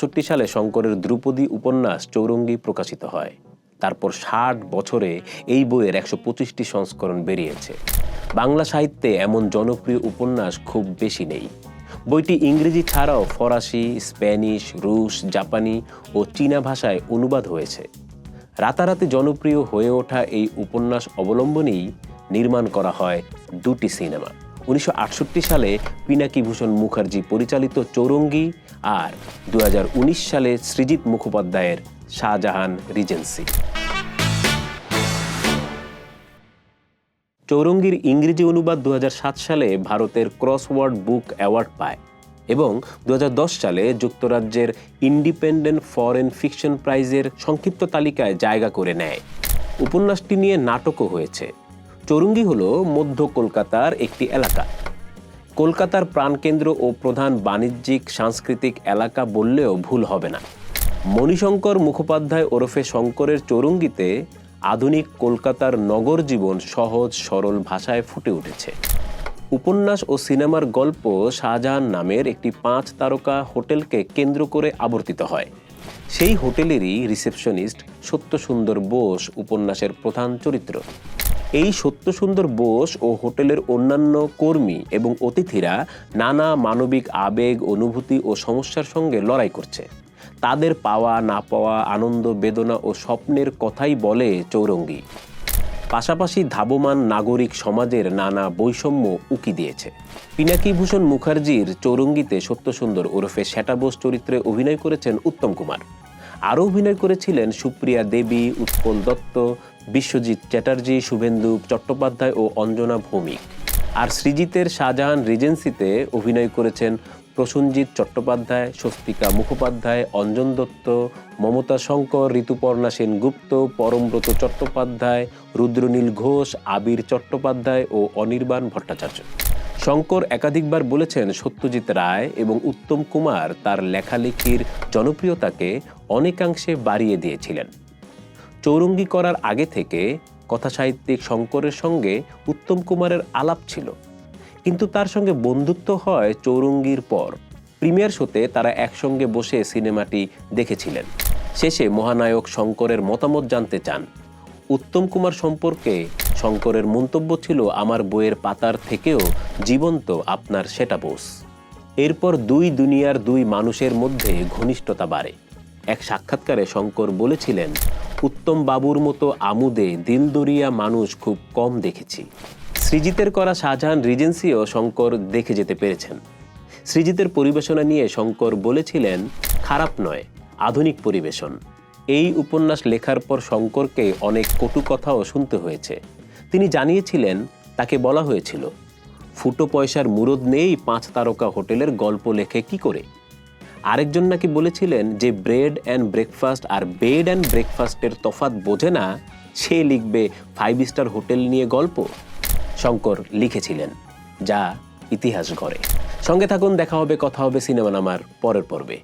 1962 সালে শঙ্করের ধ্রুপদী উপন্যাস চৌরঙ্গী প্রকাশিত হয়। তারপর 60 বছরে এই বইয়ের 125টি সংস্করণ বেরিয়েছে। বাংলা সাহিত্যে এমন জনপ্রিয় উপন্যাস খুব বেশি নেই। বইটি ইংরেজি ছাড়াও ফরাসি, স্প্যানিশ, রুশ, জাপানি ও চীনা ভাষায় অনুবাদ হয়েছে। রাতারাতি জনপ্রিয় হয়ে ওঠা এই উপন্যাস অবলম্বনেই নির্মাণ করা হয় দুটি সিনেমা। 1968 সালে পিনাকি ভূষণ মুখার্জি পরিচালিত চৌরঙ্গী আর 2019 সালে সৃজিত মুখোপাধ্যায়ের শাহজাহান রিজেন্সি। চৌরঙ্গীর ইংরেজি অনুবাদ 2007 সালে ভারতের ক্রসওয়ার্ড বুক অ্যাওয়ার্ড পায় এবং 2010 সালে যুক্তরাজ্যের ইন্ডিপেন্ডেন্ট ফরেন ফিকশন প্রাইজের সংক্ষিপ্ত তালিকায় জায়গা করে নেয়। উপন্যাসটি নিয়ে নাটকও হয়েছে। চৌরঙ্গী হল মধ্য কলকাতার একটি এলাকা। কলকাতার প্রাণকেন্দ্র ও প্রধান বাণিজ্যিক সাংস্কৃতিক এলাকা বললেও ভুল হবে না। মণিশঙ্কর মুখোপাধ্যায় ওরফে শঙ্করের চৌরঙ্গীতে আধুনিক কলকাতার নগর জীবন সহজ সরল ভাষায় ফুটে উঠেছে। উপন্যাস ও সিনেমার গল্প শাহজাহান নামের একটি 5 তারকা হোটেলকে কেন্দ্র করে আবর্তিত হয়। সেই হোটেলেরই রিসেপশনিস্ট সত্যসুন্দর বোস উপন্যাসের প্রধান চরিত্র। এই সত্যসুন্দর বোস ও হোটেলের অন্যান্য কর্মী এবং অতিথিরা নানা মানবিক আবেগ, অনুভূতি ও সমস্যার সঙ্গে লড়াই করছে। তাদের পাওয়া না পাওয়া, আনন্দ, বেদনা ও স্বপ্নের কথাই বলে চৌরঙ্গী। পাশাপাশি ধাবমান নাগরিক সমাজের নানা বৈষম্য উকি দিয়েছে। পিনাকি ভূষণ মুখার্জির চৌরঙ্গীতে সত্যসুন্দর ওরফে শ্বেতা বোস চরিত্রে অভিনয় করেছেন উত্তম কুমার। আরও অভিনয় করেছিলেন সুপ্রিয়া দেবী, উৎপল দত্ত, বিশ্বজিৎ চ্যাটার্জি, শুভেন্দু চট্টোপাধ্যায় ও অঞ্জনা ভৌমিক। আর সৃজিতের শাহজাহান রিজেন্সিতে অভিনয় করেছেন প্রসেনজিৎ চট্টোপাধ্যায়, স্বস্তিকা মুখোপাধ্যায়, অঞ্জন দত্ত, মমতা শঙ্কর, ঋতুপর্ণা সেনগুপ্ত, পরমব্রত চট্টোপাধ্যায়, রুদ্রনীল ঘোষ, আবির চট্টোপাধ্যায় ও অনির্বাণ ভট্টাচার্য। শঙ্কর একাধিকবার বলেছেন সত্যজিৎ রায় এবং উত্তম কুমার তার লেখালেখির জনপ্রিয়তাকে অনেকাংশে বাড়িয়ে দিয়েছিলেন। চৌরঙ্গী করার আগে থেকে কথাসাহিত্যিক শঙ্করের সঙ্গে উত্তম কুমারের আলাপ ছিল, কিন্তু তার সঙ্গে বন্ধুত্ব হয় চৌরঙ্গীর পর। প্রিমিয়ার শোতে তারা একসঙ্গে বসে সিনেমাটি দেখেছিলেন। শেষে মহানায়ক শঙ্করের মতামত জানতে চান। উত্তম কুমার সম্পর্কে শঙ্করের মন্তব্য ছিল, আমার বইয়ের পাতার থেকেও জীবন্ত আপনার শ্বেতা বোস। এরপর দুই দুনিয়ার দুই মানুষের মধ্যে ঘনিষ্ঠতা বাড়ে। এক সাক্ষাৎকারে শঙ্কর বলেছিলেন, উত্তম বাবুর মতো আমুদে দিলদরিয়া মানুষ খুব কম দেখেছি। সৃজিতের করা শাহজাহান রিজেন্সিও শঙ্কর দেখে যেতে পেরেছেন। সৃজিতের পরিবেশনা নিয়ে শঙ্কর বলেছিলেন, খারাপ নয়, আধুনিক পরিবেশন। এই উপন্যাস লেখার পর শঙ্করকে অনেক কটু কথাও শুনতে হয়েছে। তিনি জানিয়েছিলেন, তাকে বলা হয়েছিল, ফুটো পয়সার মুরদ নেই 5 তারকা হোটেলের গল্প লেখে কি করে। আরেকজন নাকি বলেছিলেন যে ব্রেড অ্যান্ড ব্রেকফাস্ট আর বেড অ্যান্ড ব্রেকফাস্টের তফাৎ বোঝে না, সে লিখবে 5 স্টার হোটেল নিয়ে গল্প। শঙ্কর লিখেছিলেন, যা ইতিহাস গড়ে। সঙ্গে থাকুন, দেখা হবে, কথা হবে সিনেমা নামার পরের পর্বে।